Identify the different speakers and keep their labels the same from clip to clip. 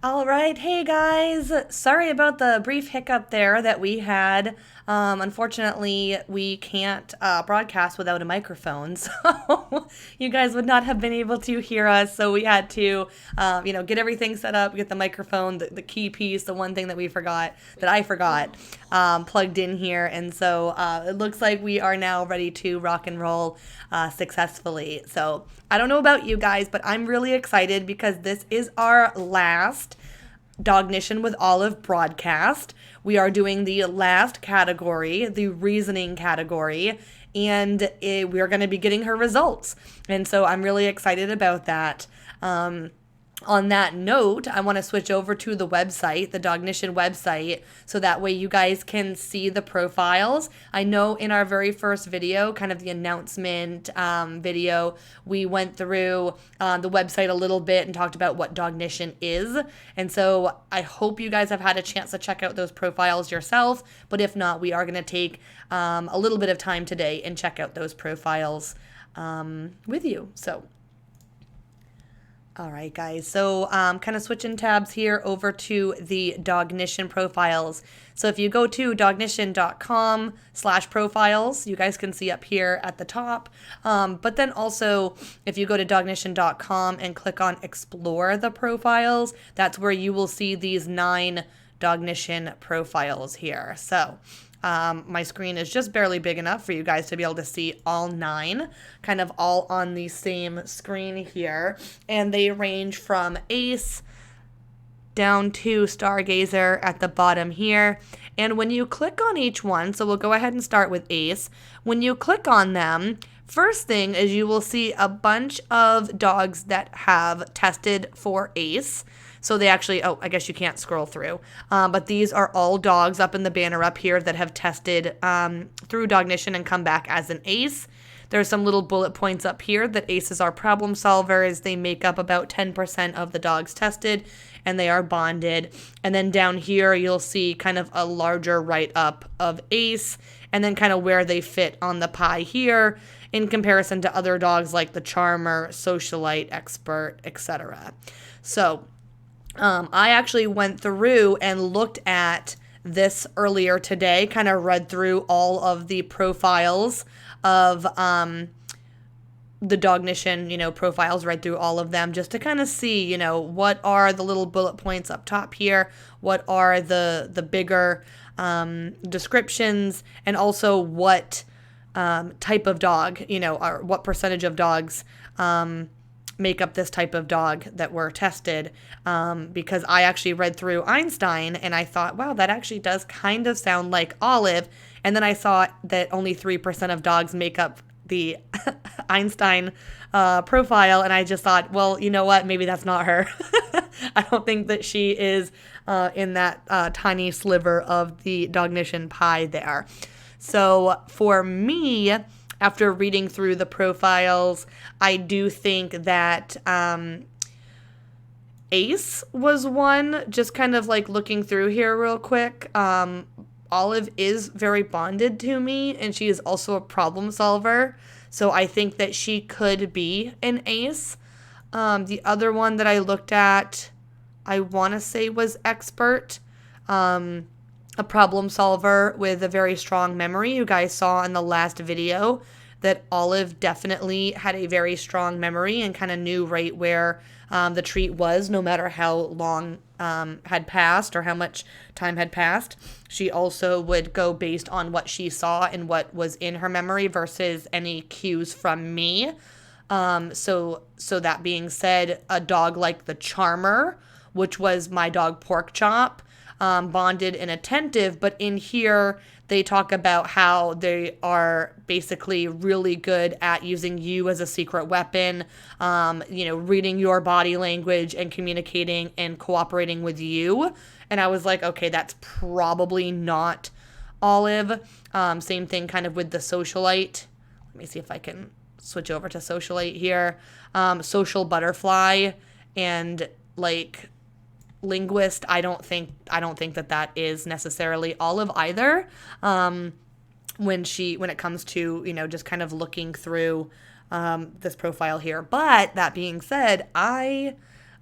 Speaker 1: All right. Hey guys. Sorry about the brief hiccup there that we had. Unfortunately, we can't broadcast without a microphone. So you guys would not have been able to hear us. So we had to, get everything set up, get the microphone, the key piece, the one thing that I forgot, plugged in here. And so it looks like we are now ready to rock and roll successfully. So I don't know about you guys, but I'm really excited because this is our last Dognition with Olive broadcast. We are doing the last category, the reasoning category, and we're going to be getting her results. And so I'm really excited about that. On that note, I want to switch over to the website, the Dognition website, so that way you guys can see the profiles. I know in our very first video, kind of the announcement video, we went through the website a little bit and talked about what Dognition is. And so I hope you guys have had a chance to check out those profiles yourself. But if not, we are going to take a little bit of time today and check out those profiles with you. So all right, guys. So kind of switching tabs here over to the Dognition profiles. So if you go to dognition.com/profiles, you guys can see up here at the top. But then also, if you go to dognition.com and click on Explore the Profiles, that's where you will see these 9 Dognition profiles here. So my screen is just barely big enough for you guys to be able to see all 9, kind of all on the same screen here. And they range from Ace down to Stargazer at the bottom here. And when you click on each one, so we'll go ahead and start with Ace. When you click on them, first thing is you will see a bunch of dogs that have tested for Ace. So they actually, I guess you can't scroll through. But these are all dogs up in the banner up here that have tested through Dognition and come back as an Ace. There's some little bullet points up here that aces are problem solvers. They make up about 10% of the dogs tested, and they are bonded. And then down here, you'll see kind of a larger write-up of ace, and then kind of where they fit on the pie here in comparison to other dogs like the charmer, socialite, expert, etc. So I actually went through and looked at this earlier today, kind of read through all of the profiles of the Dognition, profiles, read through all of them just to kind of see, what are the little bullet points up top here, what are the bigger descriptions, and also what type of dog, or what percentage of dogs make up this type of dog that were tested, because I actually read through Einstein and I thought, wow, that actually does kind of sound like Olive. And then I saw that only 3% of dogs make up the Einstein profile, and I just thought, well, you know what, maybe that's not her. I don't think that she is in that tiny sliver of the Dognition pie there. So for me, after reading through the profiles, I do think that Ace was one, just kind of like looking through here real quick. Olive is very bonded to me, and she is also a problem solver. So I think that she could be an Ace. The other one that I looked at, I want to say was expert. A problem solver with a very strong memory. You guys saw in the last video that Olive definitely had a very strong memory and kind of knew right where the treat was, no matter how long had passed or how much time had passed. She also would go based on what she saw and what was in her memory versus any cues from me. So that being said, a dog like the Charmer, which was my dog Pork Chop, bonded and attentive, but in here they talk about how they are basically really good at using you as a secret weapon, reading your body language and communicating and cooperating with you. And I was like, okay, that's probably not Olive. Same thing kind of with the socialite. Let me see if I can switch over to socialite here. Social butterfly and like linguist, I don't think that is necessarily Olive either. When it comes to, just kind of looking through this profile here. But that being said, I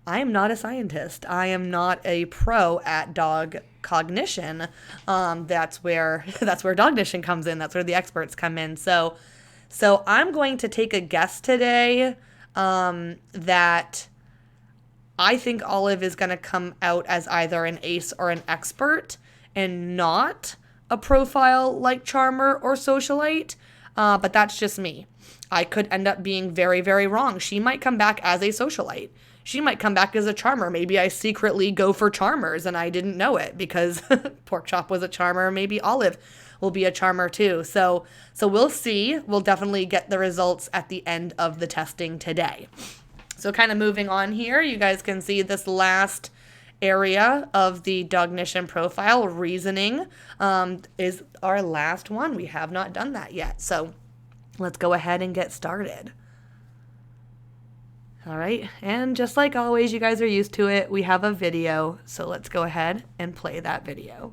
Speaker 1: I am not a scientist. I am not a pro at dog cognition. That's where that's where Dognition comes in. That's where the experts come in. So I'm going to take a guess today that I think Olive is going to come out as either an ace or an expert and not a profile like Charmer or Socialite. But that's just me. I could end up being very, very wrong. She might come back as a Socialite. She might come back as a Charmer. Maybe I secretly go for Charmers and I didn't know it because Porkchop was a Charmer. Maybe Olive will be a Charmer too. So we'll see. We'll definitely get the results at the end of the testing today. So kind of moving on here, you guys can see this last area of the Dognition profile, reasoning, is our last one. We have not done that yet. So let's go ahead and get started. All right, and just like always, you guys are used to it. We have a video, so let's go ahead and play that video.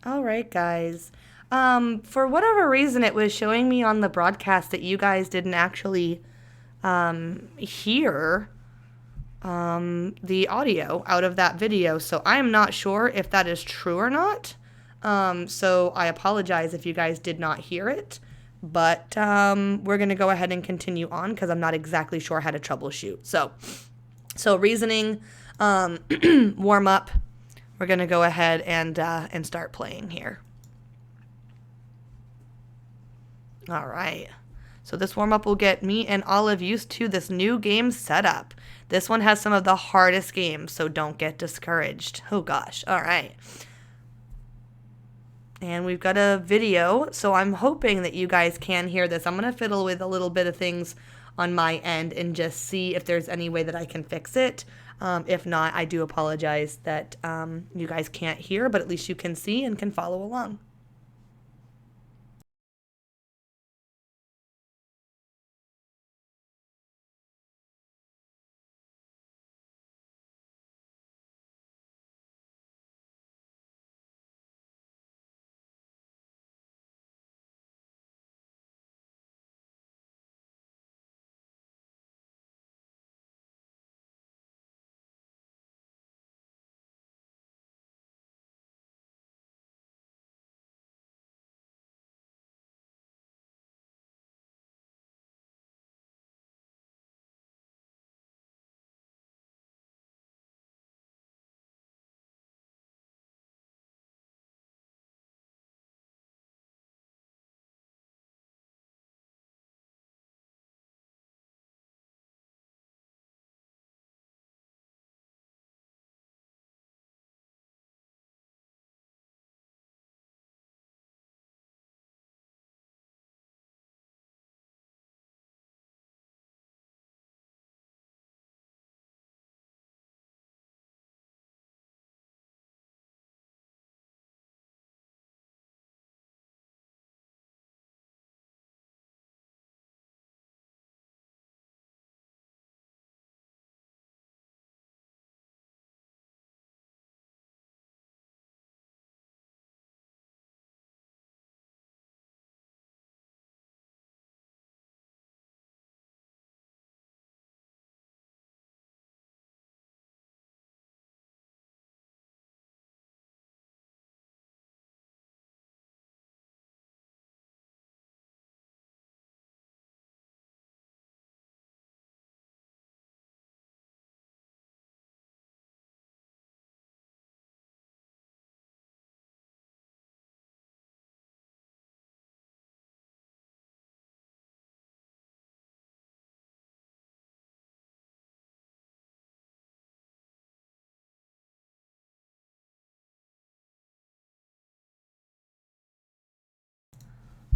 Speaker 1: All right, guys. For whatever reason, it was showing me on the broadcast that you guys didn't actually hear the audio out of that video. So I'm not sure if that is true or not. So I apologize if you guys did not hear it. But we're going to go ahead and continue on because I'm not exactly sure how to troubleshoot. So reasoning, warm up. We're going to go ahead and start playing here. All right. So this warm-up will get me and Olive used to this new game setup. This one has some of the hardest games, so don't get discouraged. Oh, gosh. All right. And we've got a video, so I'm hoping that you guys can hear this. I'm going to fiddle with a little bit of things on my end and just see if there's any way that I can fix it. If not, I do apologize that you guys can't hear, but at least you can see and can follow along.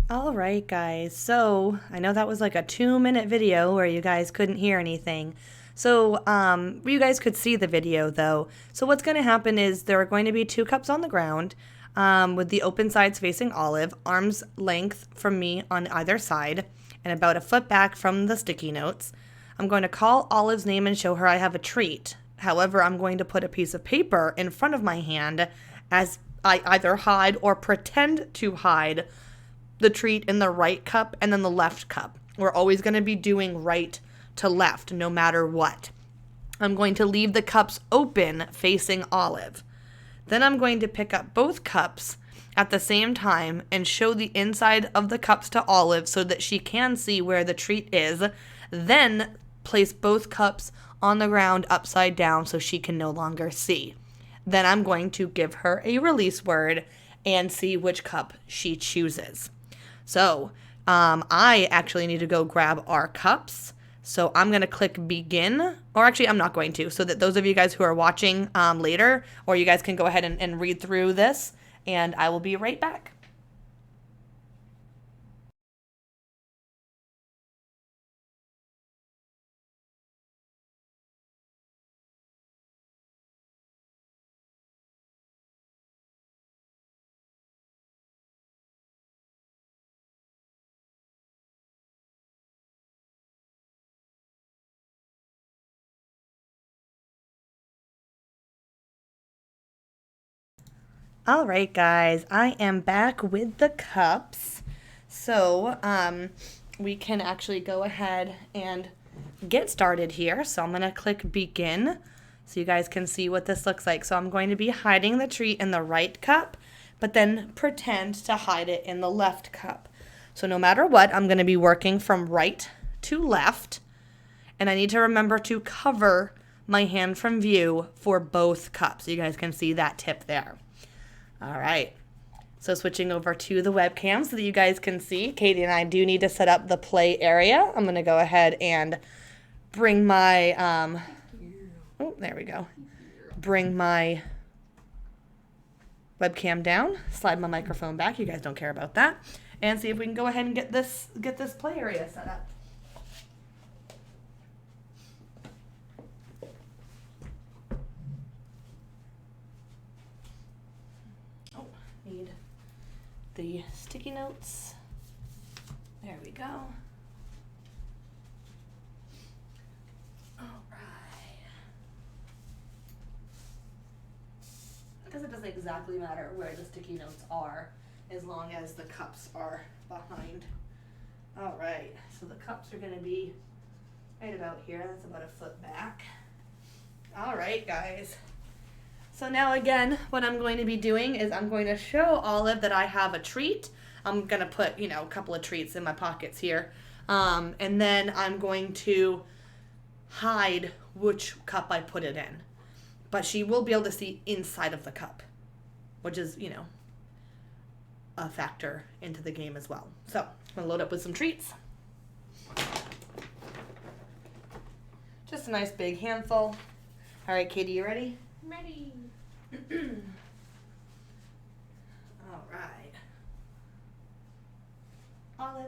Speaker 1: All right, guys. So I know that was like a 2-minute video where you guys couldn't hear anything. So you guys could see the video though. So what's going to happen is there are going to be 2 cups on the ground with the open sides facing Olive, arm's length from me on either side, and about a foot back from the sticky notes. I'm going to call Olive's name and show her I have a treat. However, I'm going to put a piece of paper in front of my hand as I either hide or pretend to hide the treat in the right cup and then the left cup. We're always going to be doing right to left no matter what. I'm going to leave the cups open facing Olive. Then I'm going to pick up both cups at the same time and show the inside of the cups to Olive so that she can see where the treat is. Then place both cups on the ground upside down so she can no longer see. Then I'm going to give her a release word and see which cup she chooses. So I actually need to go grab our cups. So I'm going to click begin, or actually I'm not going to, so that those of you guys who are watching later, or you guys can go ahead and read through this, and I will be right back. All right, guys, I am back with the cups. So we can actually go ahead and get started here. So I'm going to click begin so you guys can see what this looks like. So I'm going to be hiding the treat in the right cup, but then pretend to hide it in the left cup. So no matter what, I'm going to be working from right to left, and I need to remember to cover my hand from view for both cups. So you guys can see that tip there. All right, so switching over to the webcam so that you guys can see, Katie and I do need to set up the play area. I'm going to go ahead and bring my, oh, there we go. Bring my webcam down, slide my microphone back. You guys don't care about that. And see if we can go ahead and get this play area set up. Need the sticky notes. There we go. All right. Because it doesn't exactly matter where the sticky notes are as long as the cups are behind. All right, so the cups are going to be right about here. That's about a foot back. All right, guys. So now again, what I'm going to be doing is I'm going to show Olive that I have a treat. I'm going to put, a couple of treats in my pockets here. And then I'm going to hide which cup I put it in. But she will be able to see inside of the cup, which is, a factor into the game as well. So I'm going to load up with some treats. Just a nice big handful. All right, Katie, you ready?
Speaker 2: I'm ready.
Speaker 1: All right. Olive.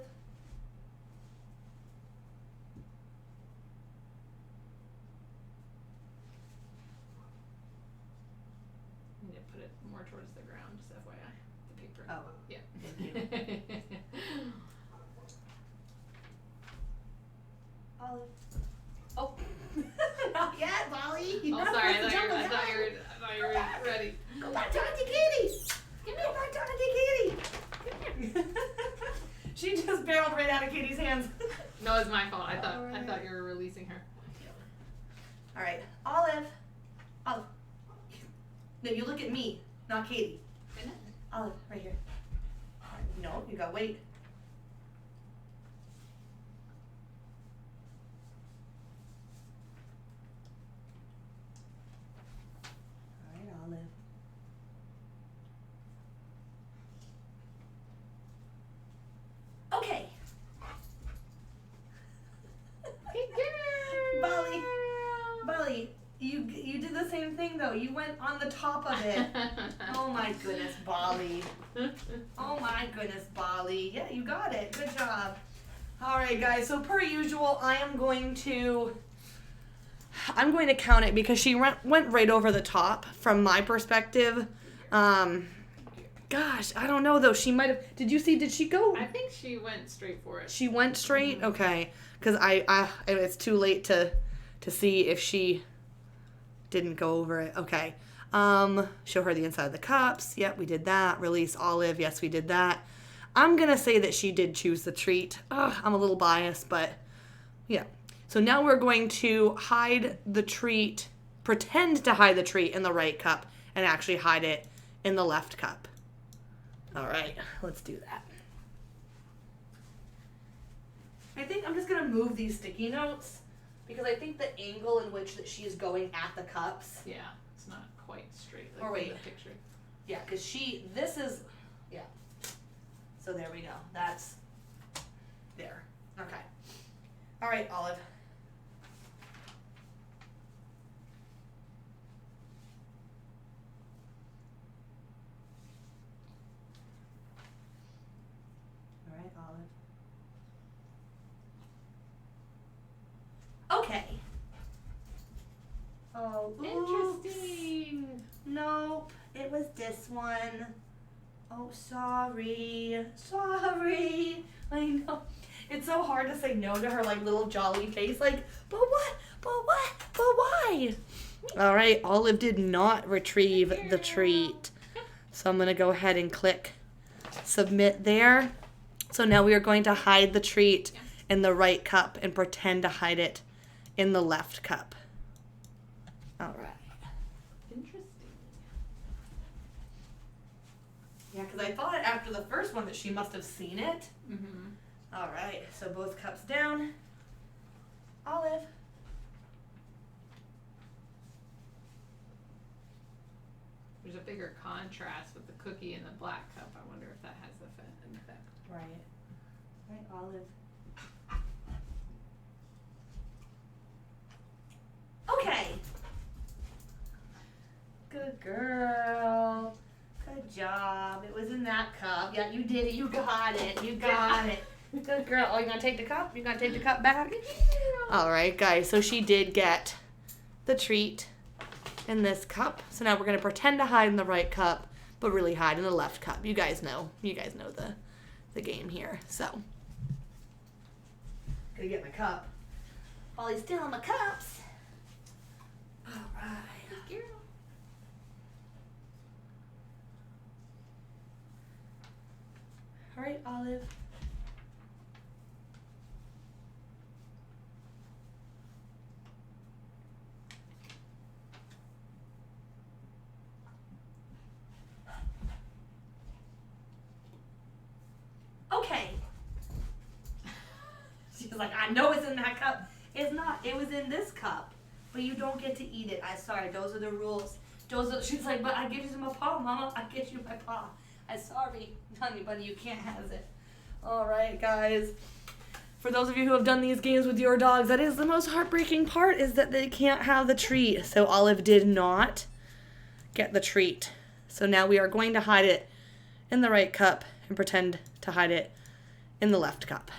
Speaker 2: I need to put it more towards the ground, just FYI. The paper.
Speaker 1: Oh,
Speaker 2: yeah.
Speaker 1: Thank you. Olive. Oh. Not yet, Molly.
Speaker 2: Oh, sorry. I thought you were ready.
Speaker 1: Go back to Auntie Katie. Go back to Auntie Katie. She just barreled right out of Katie's hands.
Speaker 2: No, it's my fault. I thought you were releasing her.
Speaker 1: All right, Olive. Olive. No, you look at me, not Katie. Olive, right here. No, you gotta wait. All right, Olive. Okay. Molly, you did this same thing though. You went on the top of it. Oh my goodness, Bali. Oh my goodness, Bali. Yeah, you got it. Good job. All right, guys. So per usual, I'm going to count it because she went right over the top from my perspective. Gosh, I don't know though. She might have. Did she go?
Speaker 2: I think she went straight for it.
Speaker 1: She went straight? Okay. Because it's too late to see if she didn't go over it. Okay. Show her the inside of the cups. Yep, we did that. Release Olive. Yes, we did that. I'm going to say that she did choose the treat. I'm a little biased, but yeah. So now we're going to hide the treat, pretend to hide the treat in the right cup, and actually hide it in the left cup. All right, let's do that. I think I'm just going to move these sticky notes because I think the angle in which that she is going at the cups.
Speaker 2: Yeah, it's not quite straight like
Speaker 1: Or wait.
Speaker 2: in the picture.
Speaker 1: Yeah, because yeah. So there we go. That's there. Okay. All right, Olive. All right, Olive. Okay. Oh, oops.
Speaker 2: Interesting.
Speaker 1: Nope, it was this one. Oh, sorry. Sorry. I know. It's so hard to say no to her, like, little jolly face. Like, but what? But what? But why? All right, Olive did not retrieve the treat. So I'm going to go ahead and click submit there. So now we are going to hide the treat in the right cup and pretend to hide it in the left cup. All right.
Speaker 2: Interesting.
Speaker 1: Yeah, because I thought after the first one that she must have seen it.
Speaker 2: Mm-hmm.
Speaker 1: All right, so both cups down. Olive.
Speaker 2: There's a bigger contrast with the cookie and the black cup. I wonder if that has an effect.
Speaker 1: Right. Right, Olive. Okay. Good girl. Good job. It was in that cup. Yeah, you did it. You got it. You got it. Good girl. Oh, you gonna take the cup? You gonna take the cup back? All right, guys. So she did get the treat in this cup. So now we're gonna pretend to hide in the right cup, but really hide in the left cup. You guys know. You guys know the game here. So gonna get my cup. While he's still in my cups. All right.
Speaker 2: Good girl.
Speaker 1: All right, Olive. Okay. She's like, I know it's in that cup. It's not. It was in this cup. But you don't get to eat it. I'm sorry. Those are the rules. She's like, but I give you my paw, Mama. I give you my paw. I'm sorry, honey, buddy. You can't have it. All right, guys. For those of you who have done these games with your dogs, that is the most heartbreaking part, is that they can't have the treat. So Olive did not get the treat. So now we are going to hide it in the right cup and pretend to hide it in the left cup.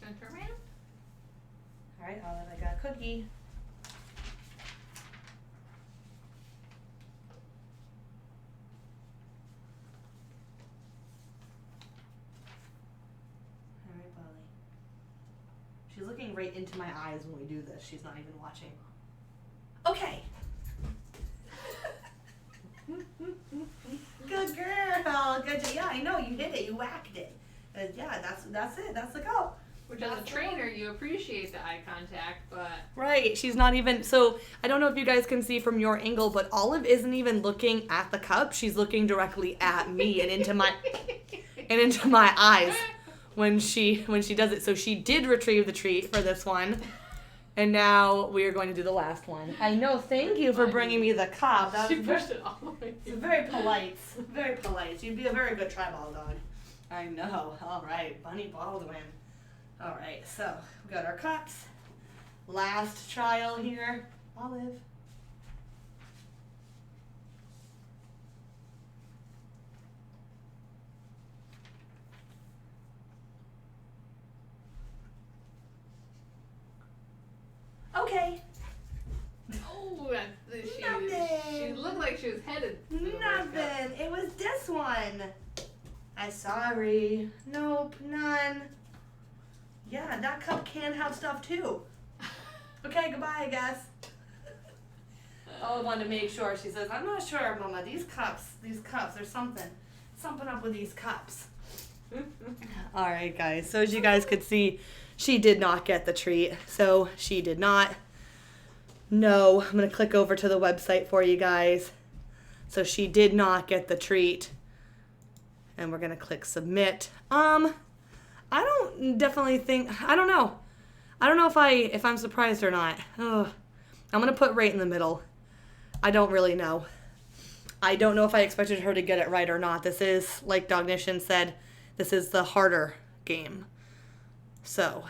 Speaker 2: Turn around.
Speaker 1: All right, Olive, I got a cookie. All right, Polly. She's looking right into my eyes when we do this. She's not even watching. Okay. Good girl. Good job. Yeah, I know. You did it. You whacked it. Yeah, that's it. That's the cup.
Speaker 2: Which as a trainer, you appreciate the eye contact, but...
Speaker 1: Right, she's not even, so I don't know if you guys can see from your angle, but Olive isn't even looking at the cup. She's looking directly at me and into my eyes when she does it. So she did retrieve the treat for this one. And now we are going to do the last one. I know, thank you for bringing me the cup.
Speaker 2: She pushed it all the way
Speaker 1: It's very polite. Very polite. You'd be a very good tribal dog. I know. All right, Bunny Baldwin. All right, so we got our cups. Last trial here. Olive. Okay.
Speaker 2: Oh, she
Speaker 1: Nothing.
Speaker 2: looked like she was headed for the worst cup.
Speaker 1: Nothing. It was this one. I'm sorry. Nope, none. Yeah, that cup can have stuff too. Okay, goodbye, I guess. Olive wanted to make sure. She says, I'm not sure, Mama. These cups, there's something up with these cups. All right, guys. So as you guys could see, she did not get the treat. So she did not. No, I'm going to click over to the website for you guys. So she did not get the treat. And we're going to click submit. I don't know. I don't know if I'm surprised or not. Ugh. I'm going to put right in the middle. I don't really know. I don't know if I expected her to get it right or not. This is, like Dognition said, this is the harder game. So,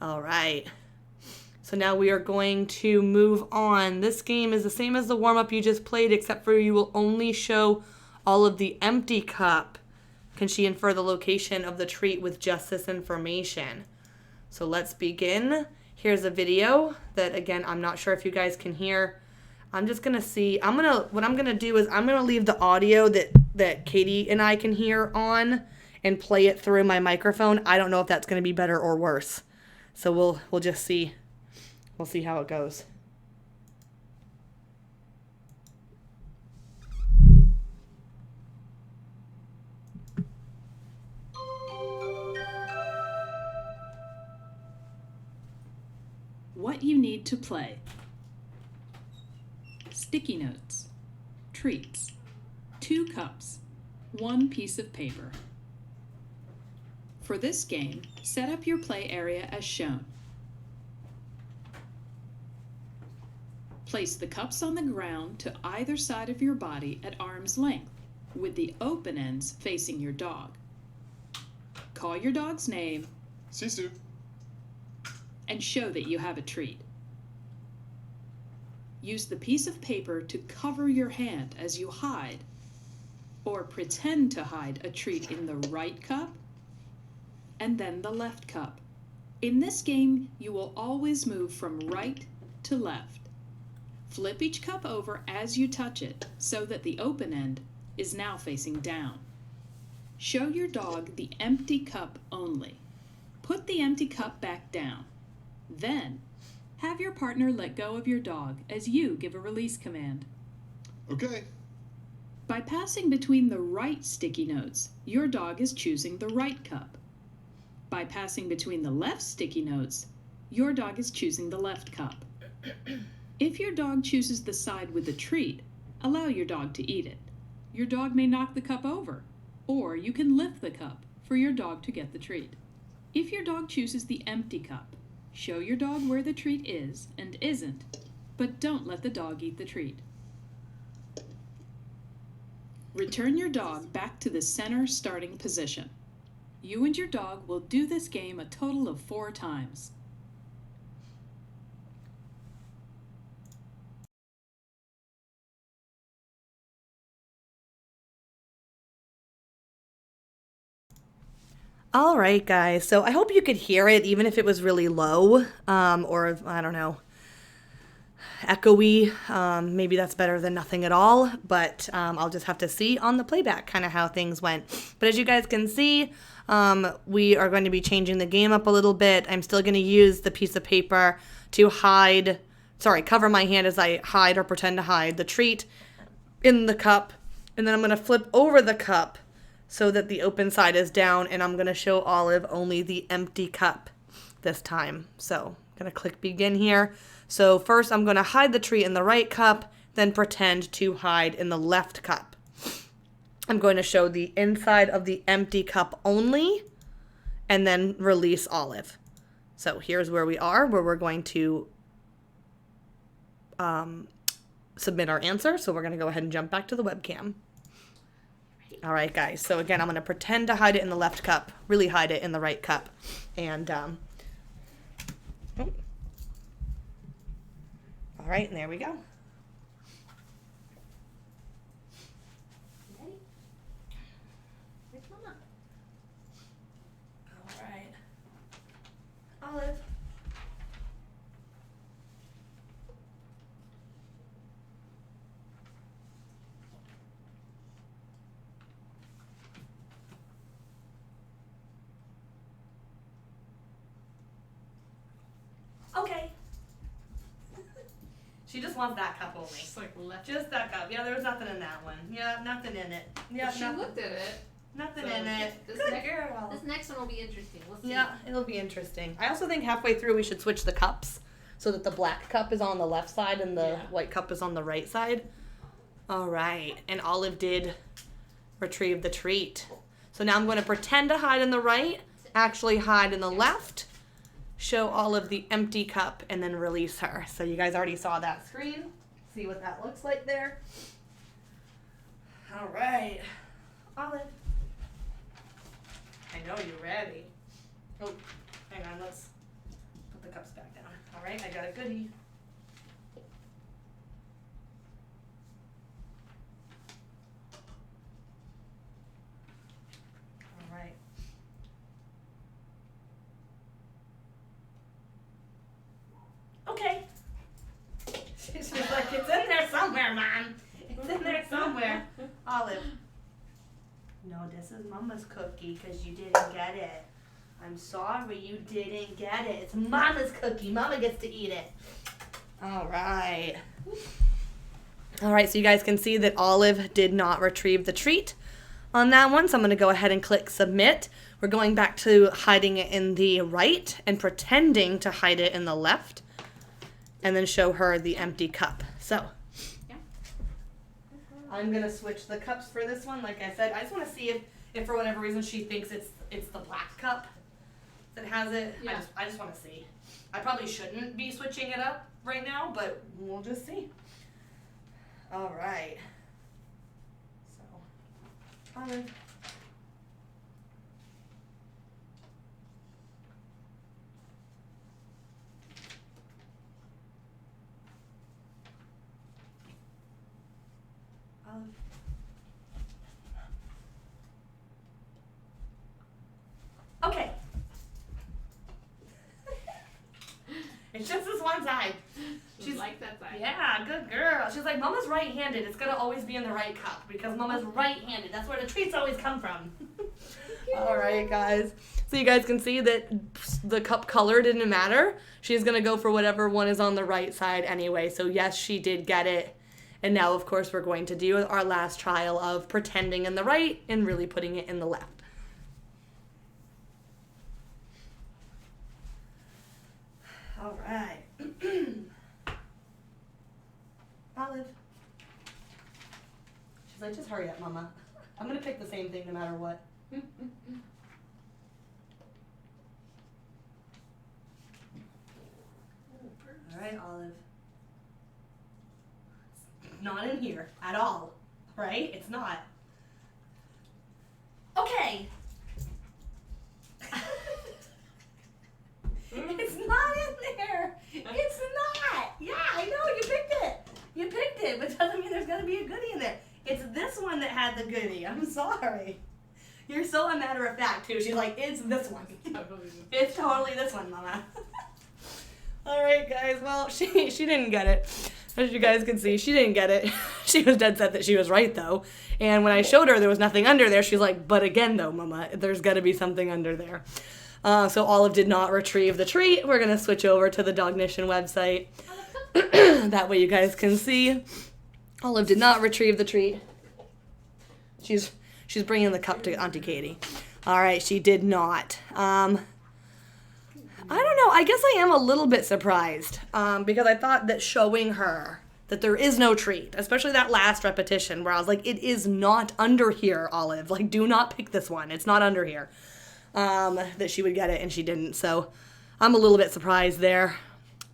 Speaker 1: all right. So now we are going to move on. This game is the same as the warm-up you just played, except for you will only show all of the empty cup. Can she infer the location of the treat with just this information? So let's begin. Here's a video that, again, I'm not sure if you guys can hear. I'm just going to see. What I'm going to do is I'm going to leave the audio that Katie and I can hear on and play it through my microphone. I don't know if that's going to be better or worse. So we'll just see. We'll see how it goes.
Speaker 3: What you need to play: sticky notes, treats, 2 cups, 1 piece of paper. For this game, set up your play area as shown. Place the cups on the ground to either side of your body at arm's length, with the open ends facing your dog. Call your dog's name,
Speaker 4: Sisu.
Speaker 3: and show that you have a treat. Use the piece of paper to cover your hand as you hide, or pretend to hide a treat in the right cup and then the left cup. In this game, you will always move from right to left. Flip each cup over as you touch it so that the open end is now facing down. Show your dog the empty cup only. Put the empty cup back down. Then, have your partner let go of your dog as you give a release command.
Speaker 4: Okay.
Speaker 3: By passing between the right sticky notes, your dog is choosing the right cup. By passing between the left sticky notes, your dog is choosing the left cup. If your dog chooses the side with the treat, allow your dog to eat it. Your dog may knock the cup over, or you can lift the cup for your dog to get the treat. If your dog chooses the empty cup, show your dog where the treat is and isn't, but don't let the dog eat the treat. Return your dog back to the center starting position. You and your dog will do this game a total of 4 times.
Speaker 1: All right, guys. So I hope you could hear it, even if it was really low, or I don't know, echoey. Maybe that's better than nothing at all, but I'll just have to see on the playback kind of how things went. But as you guys can see, we are going to be changing the game up a little bit. I'm still going to use the piece of paper to cover my hand as I hide or pretend to hide the treat in the cup, and then I'm going to flip over the cup so that the open side is down, and I'm going to show Olive only the empty cup this time. So I'm going to click begin here. So first I'm going to hide the treat in the right cup, then pretend to hide in the left cup. I'm going to show the inside of the empty cup only, and then release Olive. So here's where we are, where we're going to submit our answer. So we're going to go ahead and jump back to the webcam. All right, guys. So again, I'm going to pretend to hide it in the left cup, really hide it in the right cup. And, oh. All right, and there we go. Ready? Where's Mama? All right. Olive. Okay. She just wants that cup only.
Speaker 2: Just like left.
Speaker 1: Just that cup. Yeah, there was nothing in that one. Yeah, nothing in it. Yeah,
Speaker 2: She
Speaker 1: nothing.
Speaker 2: looked at it.
Speaker 1: Nothing
Speaker 2: So
Speaker 1: in it.
Speaker 2: this
Speaker 1: Good
Speaker 2: next-
Speaker 1: girl.
Speaker 2: This next one will be interesting. We'll see.
Speaker 1: Yeah, it'll be interesting. I also think halfway through we should switch the cups so that the black cup is on the left side and the
Speaker 2: Yeah.
Speaker 1: white cup is on the right side. All right. And Olive did retrieve the treat. So now I'm going to pretend to hide in the right, actually hide in the left, show Olive the empty cup, and then release her. So you guys already saw that screen. See what that looks like there. All right. Olive. I know you're ready. Oh, hang on, let's put the cups back down. All right, I got a goodie. All right. Okay. She's like, it's in there somewhere, Mom. It's in there somewhere. Olive. No, this is Mama's cookie because you didn't get it. I'm sorry you didn't get it. It's Mama's cookie. Mama gets to eat it. All right. All right, so you guys can see that Olive did not retrieve the treat on that one. So I'm going to go ahead and click submit. We're going back to hiding it in the right and pretending to hide it in the left. And then show her the empty cup. So I'm going to switch the cups for this one. Like I said, I just want to see if for whatever reason she thinks it's the black cup that has it.
Speaker 2: Yeah.
Speaker 1: I just want to see. I probably shouldn't be switching it up right now, but we'll just see. All right. So, Olive. Okay. It's just this one side.
Speaker 2: She's like that side.
Speaker 1: Yeah, good girl. She's like, Mama's right-handed. It's gonna always be in the right cup because Mama's right-handed. That's where the treats always come from. All right, guys. So you guys can see that the cup color didn't matter. She's gonna go for whatever one is on the right side anyway. So yes, she did get it. And now, of course, we're going to do our last trial of pretending in the right and really putting it in the left. All right. Olive. She's like, just hurry up, Mama. I'm going to pick the same thing no matter what. All right, Olive. It's not in here at all, right? It's not. Okay. It's not in there. It's not. Yeah, I know. You picked it. You picked it, but doesn't mean there's going to be a goodie in there. It's this one that had the goodie. I'm sorry. You're so a matter of fact, too. She's like, it's this one. It's totally this one, Mama. All right, guys. Well, she didn't get it. As you guys can see, she didn't get it. She was dead set that she was right, though. And when I showed her there was nothing under there, she's like, but again, though, Mama, there's got to be something under there. So Olive did not retrieve the treat. We're going to switch over to the Dognition website. That way you guys can see. Olive did not retrieve the treat. She's bringing the cup to Auntie Katie. All right, she did not. I don't know. I guess I am a little bit surprised because I thought that showing her that there is no treat, especially that last repetition where I was like, it is not under here, Olive. Like, do not pick this one. It's not under here. That she would get it and she didn't. So I'm a little bit surprised there.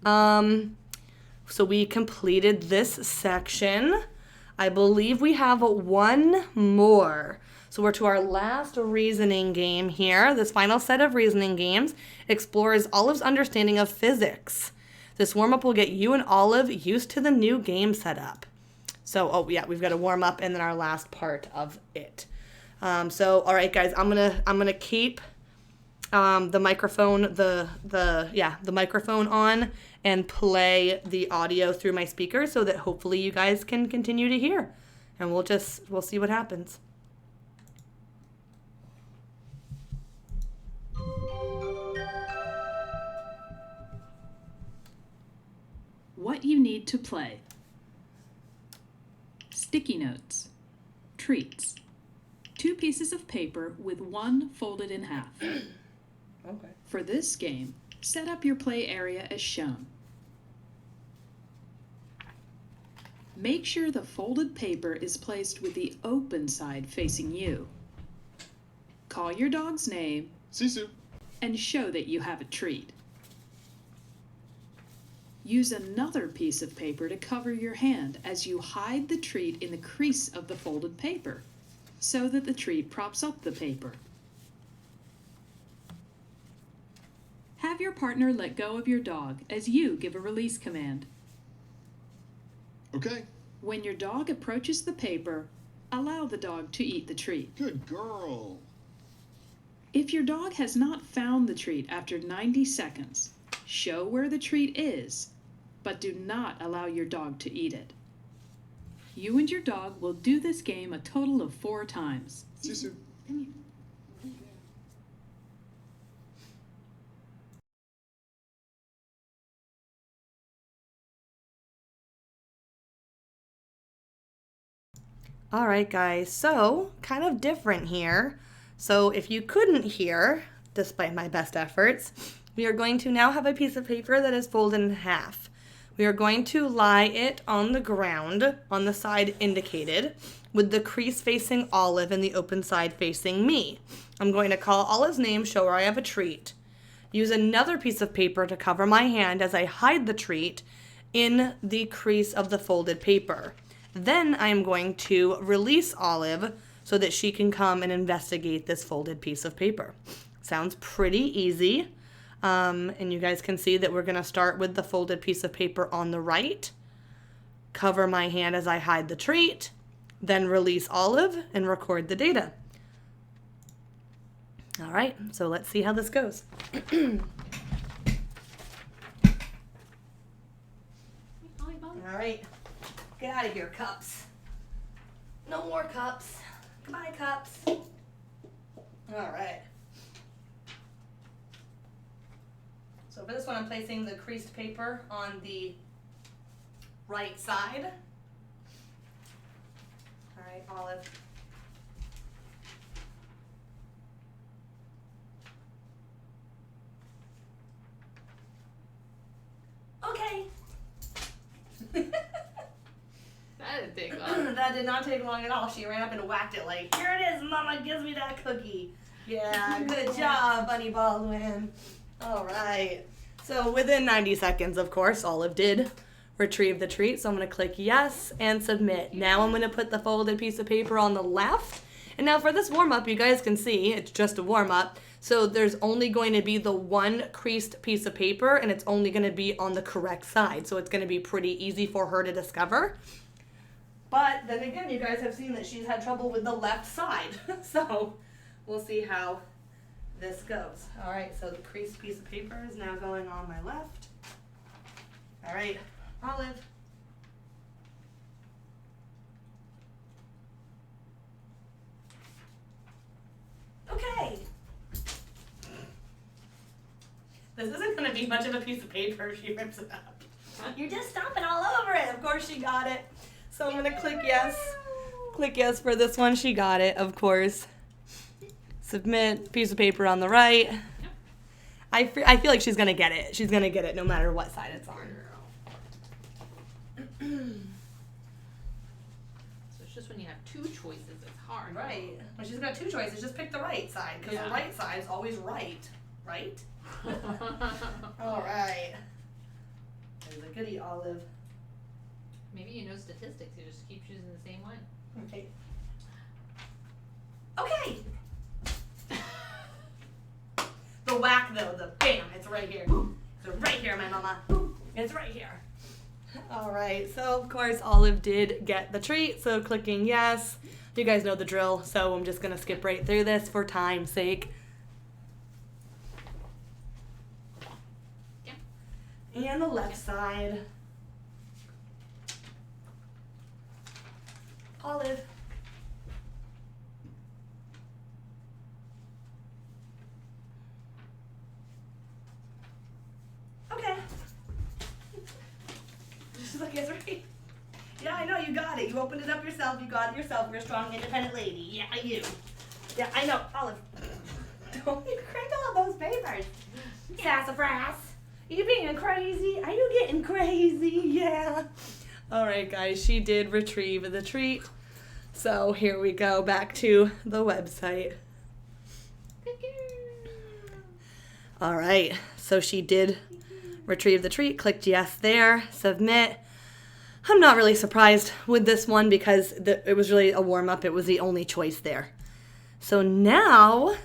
Speaker 1: So we completed this section. I believe we have one more. So we're to our last reasoning game here. This final set of reasoning games explores Olive's understanding of physics. This warm-up will get you and Olive used to the new game setup. So, oh yeah, we've got to warm up and then our last part of it. So, all right, guys, I'm gonna keep the microphone, the microphone on and play the audio through my speaker so that hopefully you guys can continue to hear, and we'll see what happens.
Speaker 3: What you need to play. Sticky notes. Treats. 2 pieces of paper with 1 folded in half.
Speaker 1: Okay.
Speaker 3: For this game, set up your play area as shown. Make sure the folded paper is placed with the open side facing you. Call your dog's name
Speaker 4: Sisu.
Speaker 3: and show that you have a treat. Use another piece of paper to cover your hand as you hide the treat in the crease of the folded paper, so that the treat props up the paper. Have your partner let go of your dog as you give a release command.
Speaker 4: Okay.
Speaker 3: When your dog approaches the paper, allow the dog to eat the treat.
Speaker 4: Good girl.
Speaker 3: If your dog has not found the treat after 90 seconds, show where the treat is, but do not allow your dog to eat it. You and your dog will do this game a total of 4 times.
Speaker 4: Sisu.
Speaker 1: All right, guys, so kind of different here. So if you couldn't hear, despite my best efforts, we are going to now have a piece of paper that is folded in half. We are going to lie it on the ground on the side indicated with the crease facing Olive and the open side facing me. I'm going to call Olive's name, show her I have a treat. Use another piece of paper to cover my hand as I hide the treat in the crease of the folded paper. Then I am going to release Olive so that she can come and investigate this folded piece of paper. Sounds pretty easy. And you guys can see that we're going to start with the folded piece of paper on the right, cover my hand as I hide the treat, then release Olive and record the data. All right, so let's see how this goes. All right, get out of here, cups. No more cups. Goodbye, cups. All right. So for this one, I'm placing the creased paper on the right side. All right, Olive. Okay.
Speaker 2: That didn't take long.
Speaker 1: That did not take long at all. She ran up and whacked it like, here it is, Mama gives me that cookie. Yeah, good job, Bunny Baldwin. All right. So within 90 seconds, of course, Olive did retrieve the treat. So I'm going to click yes and submit. Now I'm going to put the folded piece of paper on the left. And now for this warm-up, you guys can see it's just a warm-up. So there's only going to be the one creased piece of paper, and it's only going to be on the correct side. So it's going to be pretty easy for her to discover. But then again, you guys have seen that she's had trouble with the left side. So we'll see how this goes. All right, so the creased piece of paper is now going on my left. All right, Olive. Okay. This isn't going to be much of a piece of paper if she rips it up. You're just stomping all over it. Of course she got it. So I'm going to click yes. Click yes for this one. She got it, of course. Submit, piece of paper on the right. I feel like she's going to get it. She's going to get it no matter what side it's on.
Speaker 2: So it's just when you have 2 choices, it's hard.
Speaker 1: Right. When she's got 2 choices, just pick the right side, because the right side is always right. Right? All right. There's a goodie, Olive.
Speaker 2: Maybe you know statistics. You just keep choosing the same one.
Speaker 1: Okay. Okay. The whack though, the bam, it's right here. It's right here, my mama. It's right here. All right, so of course Olive did get the treat, so clicking yes. You guys know the drill, so I'm just gonna skip right through this for time's sake.
Speaker 2: Yeah.
Speaker 1: And the left side. Olive. Okay. She's like, it's right. Yeah, I know, you got it. You opened it up yourself. You got it yourself. You're a strong, independent lady. Yeah, you. Yeah, I know. Olive. Don't you crinkle all those papers. Sassafras. You being crazy? Are you getting crazy? Yeah. All right, guys. She did retrieve the treat. So here we go. Back to the website. All right. So she did retrieve the treat. Clicked yes there. Submit. I'm not really surprised with this one because it was really a warm-up. It was the only choice there. So now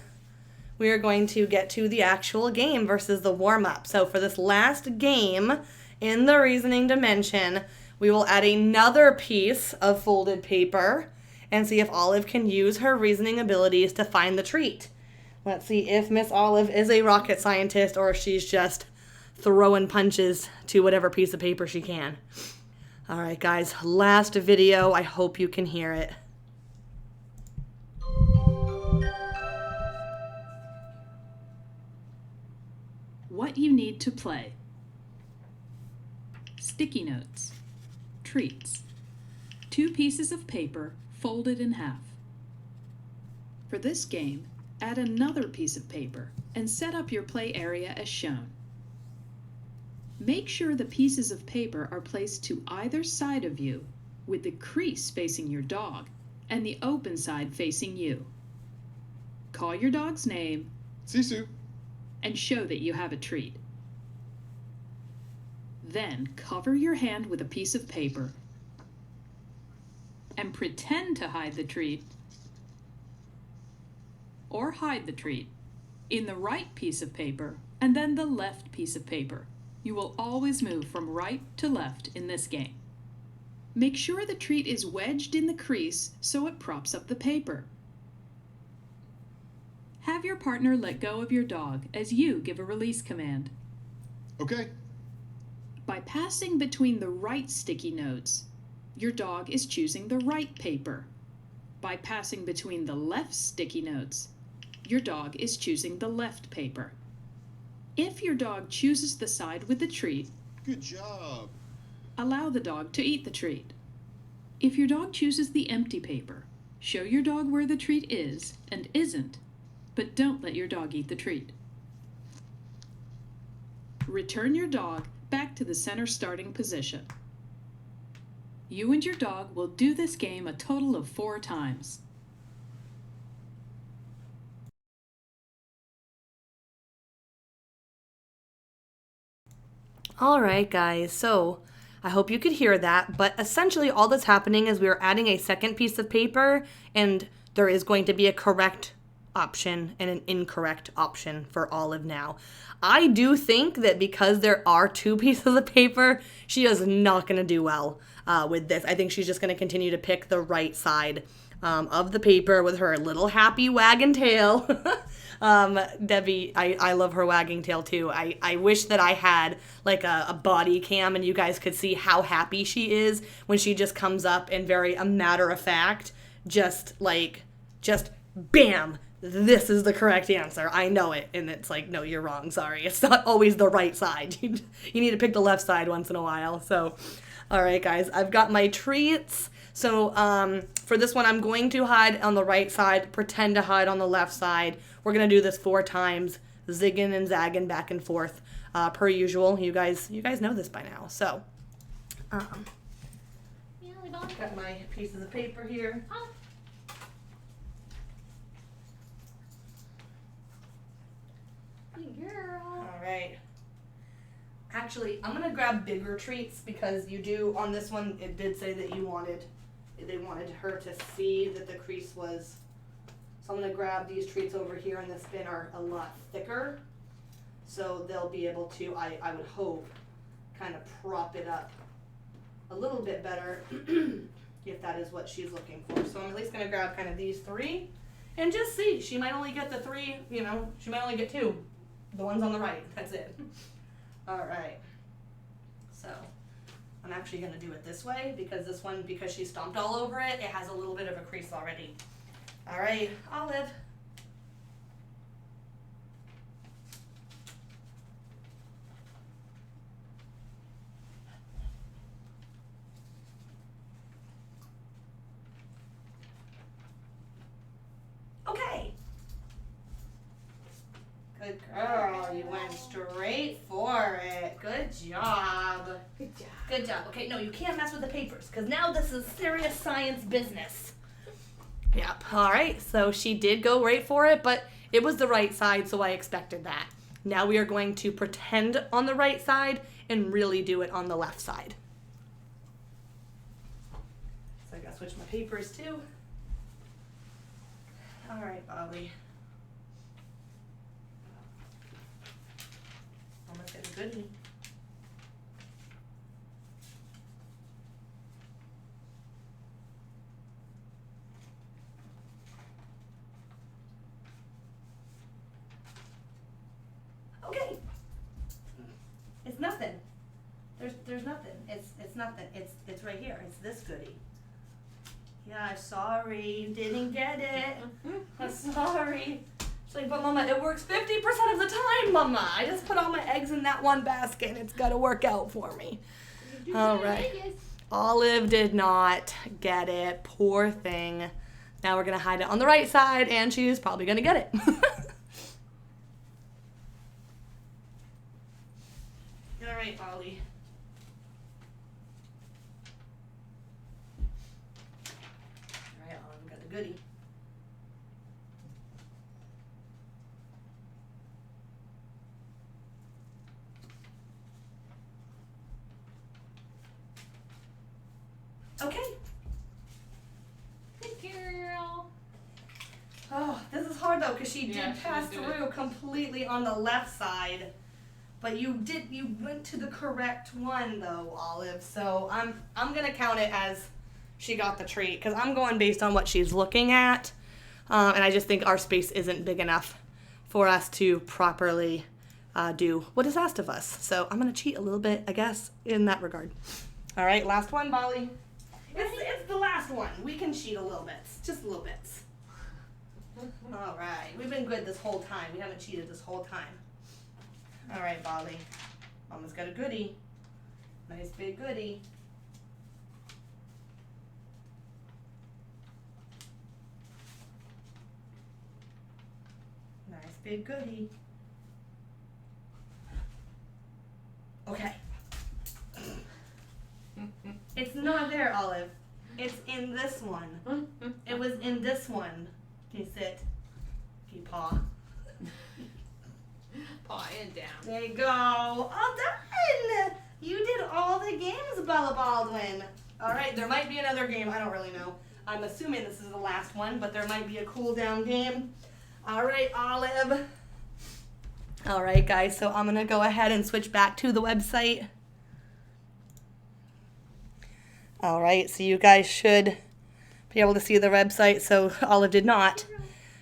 Speaker 1: we are going to get to the actual game versus the warm-up. So for this last game in the reasoning dimension, we will add another piece of folded paper and see if Olive can use her reasoning abilities to find the treat. Let's see if Miss Olive is a rocket scientist or if she's just throwing punches to whatever piece of paper she can. All right, guys, last video. I hope you can hear it.
Speaker 3: What you need to play. Sticky notes. Treats. 2 pieces of paper folded in half. For this game, add another piece of paper and set up your play area as shown. Make sure the pieces of paper are placed to either side of you, with the crease facing your dog and the open side facing you. Call your dog's name
Speaker 4: Sisu.
Speaker 3: and show that you have a treat. Then cover your hand with a piece of paper and pretend to hide the treat or hide the treat in the right piece of paper and then the left piece of paper. You will always move from right to left in this game. Make sure the treat is wedged in the crease so it props up the paper. Have your partner let go of your dog as you give a release command.
Speaker 4: Okay.
Speaker 3: By passing between the right sticky notes, your dog is choosing the right paper. By passing between the left sticky notes, your dog is choosing the left paper. If your dog chooses the side with the treat,
Speaker 4: Good job.
Speaker 3: allow the dog to eat the treat. If your dog chooses the empty paper, show your dog where the treat is and isn't, but don't let your dog eat the treat. Return your dog back to the center starting position. You and your dog will do this game a total of 4 times.
Speaker 1: All right, guys, so I hope you could hear that, but essentially all that's happening is we are adding a second piece of paper, and there is going to be a correct option and an incorrect option for Olive now. I do think that because there are 2 pieces of paper, she is not going to do well with this. I think she's just going to continue to pick the right side of the paper with her little happy wagging tail. Debbie, I love her wagging tail too. I wish that I had like a body cam and you guys could see how happy she is when she just comes up and very a matter of fact, just bam, this is the correct answer. I know it. And it's like, no, you're wrong. Sorry. It's not always the right side. You need to pick the left side once in a while. So, all right, guys, I've got my treats. So for this one, I'm going to hide on the right side, pretend to hide on the left side. We're going to do this 4 times, zigging and zagging back and forth per usual. You guys know this by now. So got my pieces of paper here.
Speaker 2: Girl.
Speaker 1: All right. Actually, I'm going to grab bigger treats because you do, on this one, it did say that they wanted her to see that the crease was So I'm going to grab these treats over here, and this bin are a lot thicker. So they'll be able to, I would hope, kind of prop it up a little bit better if that is what she's looking for. So I'm at least going to grab kind of these 3 and just see. She might only get the 3, you know, she might only get 2. The ones on the right, that's it. All right. So I'm actually going to do it this way because this one, because she stomped all over it, it has a little bit of a crease already. All right, Olive. Okay. Good girl, you went straight for it. Good job.
Speaker 2: Good job.
Speaker 1: Good job. Okay, no, you can't mess with the papers because now this is serious science business. Yep. All right, so she did go right for it, but it was the right side, so I expected that. Now we are going to pretend on the right side and really do it on the left side. So I gotta switch my papers too. All right, Bobby. Almost getting good. Okay. It's nothing. There's nothing. It's nothing. It's right here. It's this goodie. Yeah, I'm sorry. You didn't get it. I'm sorry. She's like, but Mama, it works 50% of the time, Mama. I just put all my eggs in that one basket and it's gotta work out for me. All right. Olive did not get it. Poor thing. Now we're gonna hide it on the right side and she's probably gonna get it. All right, Ollie. All right, Olive got the goodie. Okay.
Speaker 2: Good girl.
Speaker 1: Oh, this is hard though, because she did
Speaker 2: Yeah, she
Speaker 1: pass
Speaker 2: did do
Speaker 1: through completely on the left side. But you went to the correct one though, Olive. So I'm gonna count it as she got the treat because I'm going based on what she's looking at, and I just think our space isn't big enough for us to properly do what is asked of us. So I'm gonna cheat a little bit, I guess, in that regard. All right, last one, Molly. It's the last one. We can cheat a little bit, just a little bit. All right, we've been good this whole time. We haven't cheated this whole time. All right, Bali. Mama's got a goodie. Nice big goodie. Nice big goodie. Okay. It's not there, Olive. It's in this one. It was in this one. Can you sit? Can you paw?
Speaker 2: Paw in down.
Speaker 1: There you go. All done. You did all the games, Bella Baldwin. All right, there might be another game. I don't really know. I'm assuming this is the last one, but there might be a cool down game. All right, Olive. All right, guys, so I'm going to go ahead and switch back to the website. All right, so you guys should be able to see the website. So Olive did not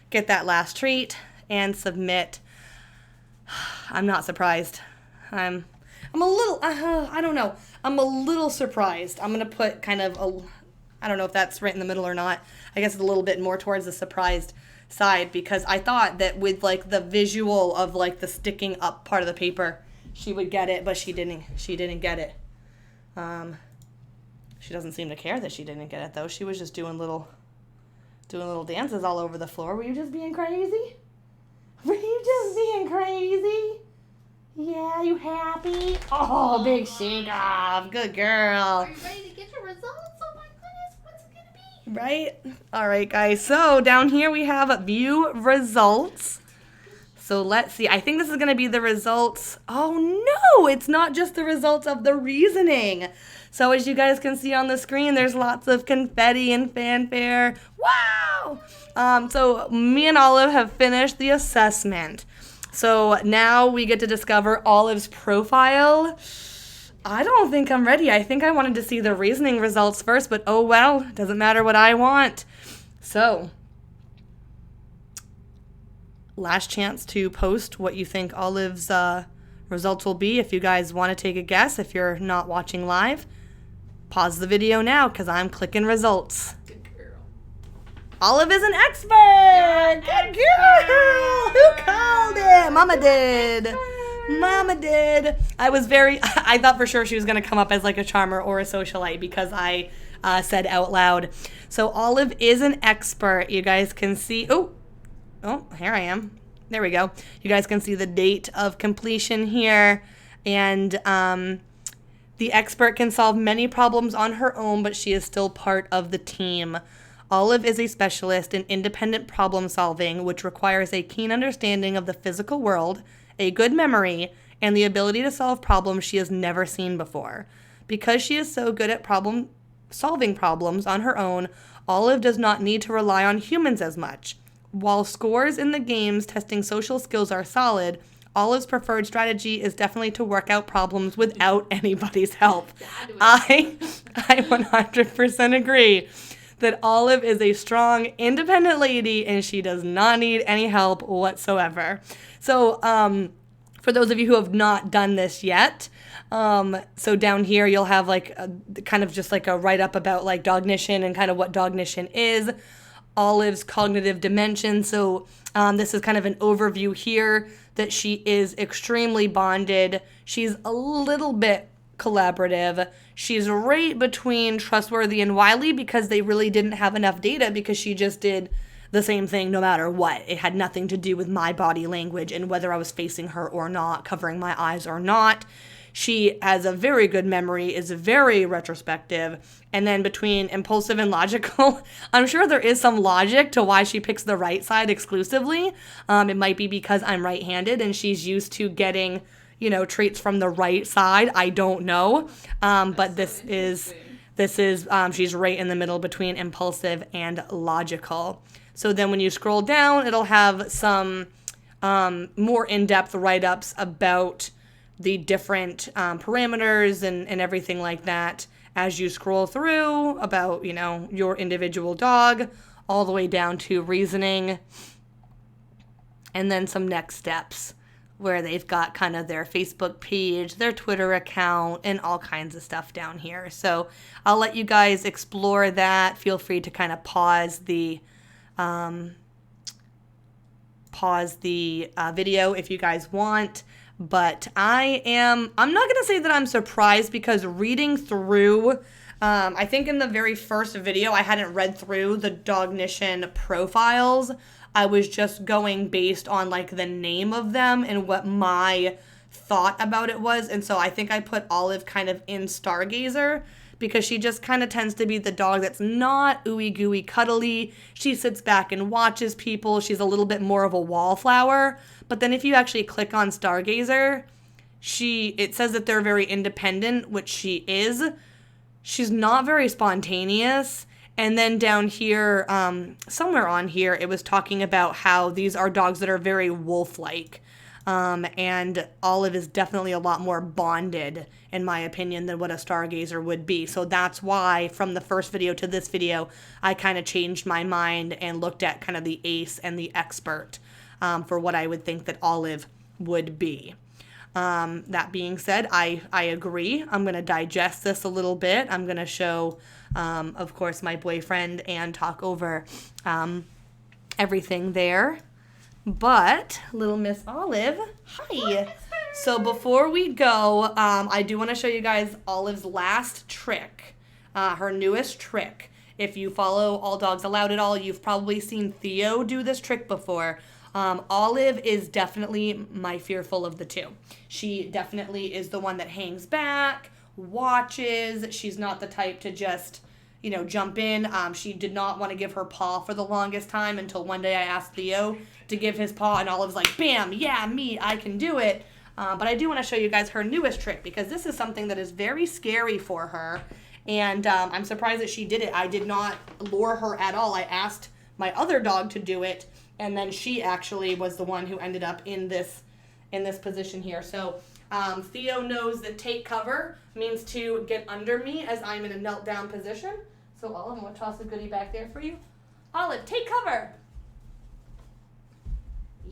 Speaker 1: get that last treat and submit. I'm not surprised. I'm a little, I don't know. I'm a little surprised. I'm going to put kind of a, I don't know if that's right in the middle or not. I guess it's a little bit more towards the surprised side because I thought that with like the visual of like the sticking up part of the paper, she would get it, but she didn't get it. She doesn't seem to care that she didn't get it though. She was just doing little dances all over the floor. Were you just being crazy? Were you just being crazy? Yeah, you happy? Oh, big shake off. Good girl.
Speaker 2: Are you ready to get your results? Oh my goodness, what's it gonna be?
Speaker 1: Right? All right, guys. So down here we have view results. So let's see. I think this is going to be the results. Oh no, it's not just the results of the reasoning. So as you guys can see on the screen, there's lots of confetti and fanfare. Wow! So me and Olive have finished the assessment. So now we get to discover Olive's profile. I don't think I'm ready. I think I wanted to see the reasoning results first, but oh well, doesn't matter what I want. So, last chance to post what you think Olive's results will be. If you guys want to take a guess, if you're not watching live, pause the video now because I'm clicking results.
Speaker 2: Good girl.
Speaker 1: Olive is an expert! Good girl! Who called it? Mama did. Mama did. I thought for sure she was going to come up as like a charmer or a socialite because I said out loud. So Olive is an expert. You guys can see, oh, here I am. There we go. You guys can see the date of completion here. And the expert can solve many problems on her own, but she is still part of the team. Olive is a specialist in independent problem solving, which requires a keen understanding of the physical world, a good memory, and the ability to solve problems she has never seen before. Because she is so good at solving problems on her own, Olive does not need to rely on humans as much. While scores in the games testing social skills are solid, Olive's preferred strategy is definitely to work out problems without anybody's help. I 100% agree that Olive is a strong, independent lady and she does not need any help whatsoever. So, for those of you who have not done this yet, so down here you'll have like kind of just like a write-up about like Dognition and kind of what Dognition is, Olive's cognitive dimension. So this is kind of an overview here that she is extremely bonded. She's a little bit collaborative. She's right between trustworthy and wily because they really didn't have enough data because she just did the same thing no matter what. It had nothing to do with my body language and whether I was facing her or not, covering my eyes or not. She has a very good memory, is very retrospective, and then between impulsive and logical, I'm sure there is some logic to why she picks the right side exclusively. It might be because I'm right-handed and she's used to getting, traits from the right side. I don't know, but she's right in the middle between impulsive and logical. So then when you scroll down, it'll have some more in-depth write-ups about the different parameters and everything like that as you scroll through about, your individual dog, all the way down to reasoning, and then some next steps where they've got kind of their Facebook page, their Twitter account, and all kinds of stuff down here. So I'll let you guys explore that. Feel free to kind of pause the video if you guys want. But I'm not going to say that I'm surprised because reading through, I think in the very first video, I hadn't read through the Dognition profiles. I was just going based on like the name of them and what my thought about it was. And so I think I put Olive kind of in Stargazer because she just kind of tends to be the dog that's not ooey gooey cuddly. She sits back and watches people. She's a little bit more of a wallflower. But then if you actually click on Stargazer, it says that they're very independent, which she is. She's not very spontaneous. And then down here, somewhere on here, it was talking about how these are dogs that are very wolf-like. And Olive is definitely a lot more bonded, in my opinion, than what a Stargazer would be. So that's why, from the first video to this video, I kind of changed my mind and looked at kind of the ace and the expert for what I would think that Olive would be. That being said, I agree. I'm going to digest this a little bit. I'm going to show, of course, my boyfriend and talk over everything there. But, little Miss Olive, hi. So before we go, I do want to show you guys Olive's last trick, her newest trick. If you follow All Dogs Allowed at all, you've probably seen Theo do this trick before. Olive is definitely my fearful of the two. She definitely is the one that hangs back, watches. She's not the type to just, jump in. She did not want to give her paw for the longest time until one day I asked Theo to give his paw, and Olive's like, bam, yeah, me, I can do it. But I do want to show you guys her newest trick, because this is something that is very scary for her, and I'm surprised that she did it. I did not lure her at all. I asked my other dog to do it, and then she actually was the one who ended up in this position here. So Theo knows that take cover means to get under me as I'm in a knelt down position. So Olive, I'm going to toss a goodie back there for you. Olive, take cover.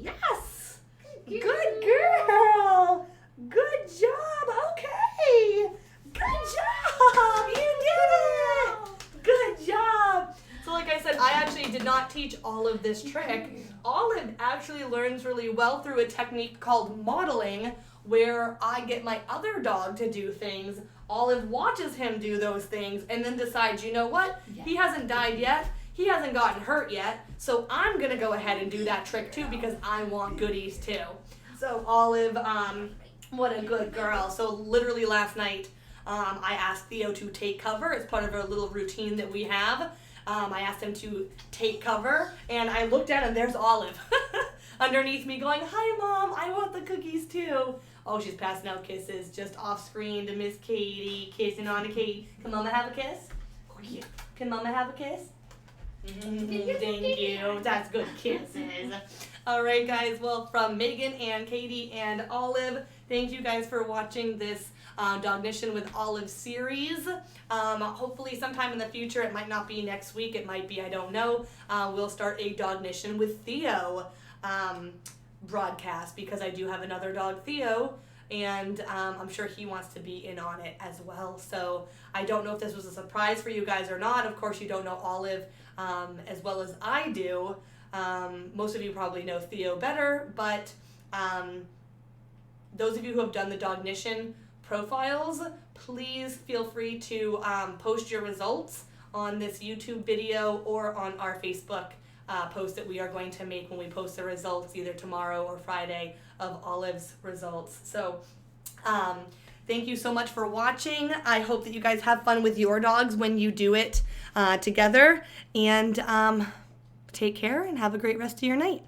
Speaker 1: Yes. Good girl. Good job. Okay. Good job. You did it. Good job. So like I said, I actually did not teach Olive this trick. Olive actually learns really well through a technique called modeling, where I get my other dog to do things. Olive watches him do those things and then decides, you know what? He hasn't died yet. He hasn't gotten hurt yet. So I'm going to go ahead and do that trick too, because I want goodies too. So Olive, what a good girl. So literally last night, I asked Theo to take cover. It's part of our little routine that we have. I asked him to take cover, and I looked down and there's Olive underneath me going, hi Mom, I want the cookies too. Oh, she's passing out kisses just off screen to Miss Katie, kissing on to Katie. Can Mama have a kiss? Oh, yeah. Can Mama have a kiss? Thank you. That's good kisses. All right, guys. Well, from Megan and Katie and Olive, thank you guys for watching this Dognition with Olive series. Hopefully sometime in the future, it might not be next week, it might be, I don't know, we'll start a Dognition with Theo broadcast, because I do have another dog, Theo, and I'm sure he wants to be in on it as well. So I don't know if this was a surprise for you guys or not. Of course, you don't know Olive as well as I do. Most of you probably know Theo better, but those of you who have done the Dognition profiles, please feel free to post your results on this YouTube video or on our Facebook post that we are going to make when we post the results either tomorrow or Friday of Olive's results. So thank you so much for watching. I hope that you guys have fun with your dogs when you do it together, and take care and have a great rest of your night.